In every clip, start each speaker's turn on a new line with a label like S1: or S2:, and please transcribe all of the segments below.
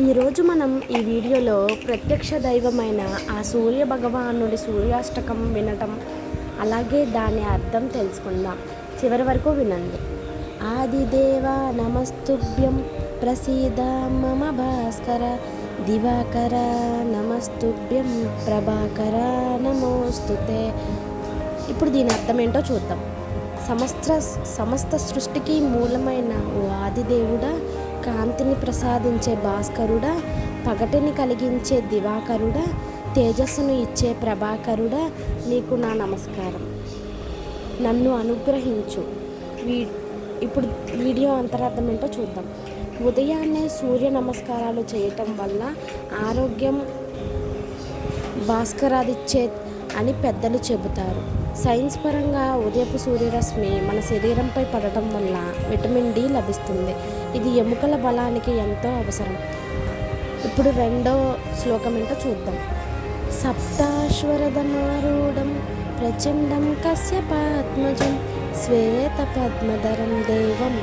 S1: ఈరోజు మనం ఈ వీడియోలో ప్రత్యక్ష దైవమైన ఆ సూర్య భగవానుడి సూర్యాష్టకం వినటం, అలాగే దాని అర్థం తెలుసుకుందాం. చివరి వరకు వినండి. ఆదిదేవ నమస్తుభ్యం ప్రసీద మమ భాస్కర, దివాకర నమస్తుభ్యం ప్రభాకర నమోస్తుతే. ఇప్పుడు దీని అర్థం ఏంటో చూద్దాం. సమస్త సృష్టికి మూలమైన ఓ ఆదిదేవుడా, కాంతిని ప్రసాదించే భాస్కరుడా, పగటిని కలిగించే దివాకరుడా, తేజస్సును ఇచ్చే ప్రభాకరుడా, నీకు నా నమస్కారం. నన్ను అనుగ్రహించు. ఇప్పుడు వీడియో అంతరార్థం ఏంటో చూద్దాం. ఉదయాన్నే సూర్య నమస్కారాలు చేయటం వల్ల ఆరోగ్యం భాస్కరాదిచ్చే అని పెద్దలు చెబుతారు. సైన్స్ పరంగా ఉదయపు సూర్యరశ్మి మన శరీరంపై పడటం వల్ల విటమిన్ డి లభిస్తుంది. ఇది ఎముకల బలానికి ఎంతో అవసరం. ఇప్పుడు రెండో శ్లోకం ఏంటో చూద్దాం. సప్తాశ్వరథమారూఢం ప్రచండం కశ్యపాత్మజం శ్వేత పద్మధరం దేవం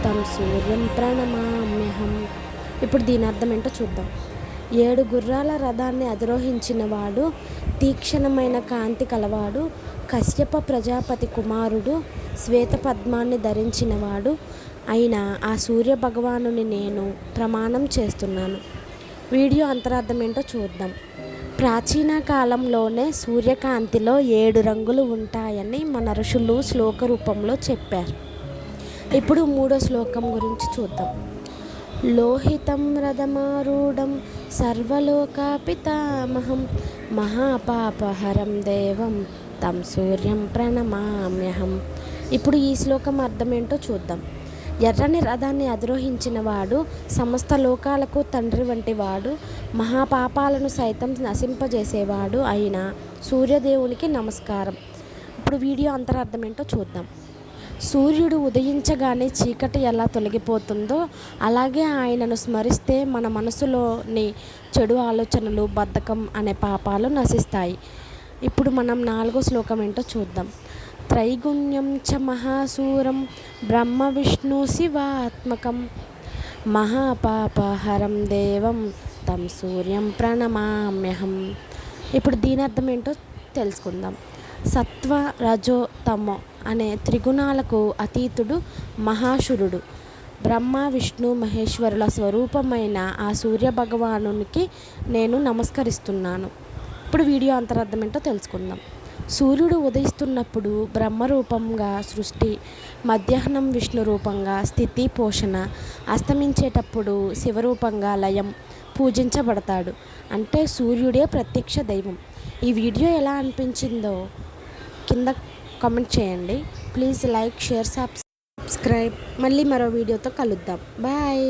S1: తం సూర్యం ప్రణమామ్యహం. ఇప్పుడు దీని అర్థం ఏంటో చూద్దాం. 7 గుర్రాల రథాన్ని అధిరోహించిన వాడు, తీక్షణమైన కాంతి కలవాడు, కశ్యప ప్రజాపతి కుమారుడు, శ్వేత పద్మాన్ని ధరించినవాడు అయిన ఆ సూర్య భగవానుని నేను ప్రమాణం చేస్తున్నాను. వీడియో అంతరార్థం ఏంటో చూద్దాం. ప్రాచీన కాలంలోనే సూర్యకాంతిలో 7 రంగులు ఉంటాయని మన ఋషులు శ్లోక రూపంలో చెప్పారు. ఇప్పుడు మూడో శ్లోకం గురించి చూద్దాం. లోహితం రథమారూఢం సర్వలోకాపితామహం మహాపాపహరం దేవం తం సూర్యం ప్రణమామ్యహం. ఇప్పుడు ఈ శ్లోకం అర్థం ఏంటో చూద్దాం. ఎర్రని రథాన్ని అధిరోహించిన వాడు, సమస్త లోకాలకు తండ్రి వంటి వాడు, మహాపాపాలను సైతం నశింపజేసేవాడు అయిన సూర్యదేవునికి నమస్కారం. ఇప్పుడు వీడియో అంతరార్థం ఏంటో చూద్దాం. సూర్యుడు ఉదయించగానే చీకటి ఎలా తొలగిపోతుందో, అలాగే ఆయనను స్మరిస్తే మన మనసులోని చెడు ఆలోచనలు, బద్ధకం అనే పాపాలు నశిస్తాయి. ఇప్పుడు మనం 4వ శ్లోకం ఏంటో చూద్దాం. త్రైగుణ్యం చ మహాసూరం బ్రహ్మ విష్ణు శివాత్మకం మహాపాపహరం దేవం తం సూర్యం ప్రణమామ్యహం. ఇప్పుడు దీని అర్థం ఏంటో తెలుసుకుందాం. సత్వ, రజో, తమో అనే త్రిగుణాలకు అతీతుడు మహాశురుడు. బ్రహ్మ, విష్ణు, మహేశ్వరుల స్వరూపమైన ఆ సూర్య భగవానునికి నేను నమస్కరిస్తున్నాను. ఇప్పుడు వీడియో అంతరార్థం ఏంటో తెలుసుకుందాం. సూర్యుడు ఉదయిస్తున్నప్పుడు బ్రహ్మరూపంగా సృష్టి, మధ్యాహ్నం విష్ణు రూపంగా స్థితి, పోషణ, అస్తమించేటప్పుడు శివరూపంగా లయం పూజించబడతాడు. అంటే సూర్యుడే ప్రత్యక్ష దైవం. ఈ వీడియో ఎలా అనిపించిందో కింద కామెంట్ చేయండి. Please like, share, subscribe. మళ్ళీ మరో వీడియోతో కలుద్దాం. బాయ్.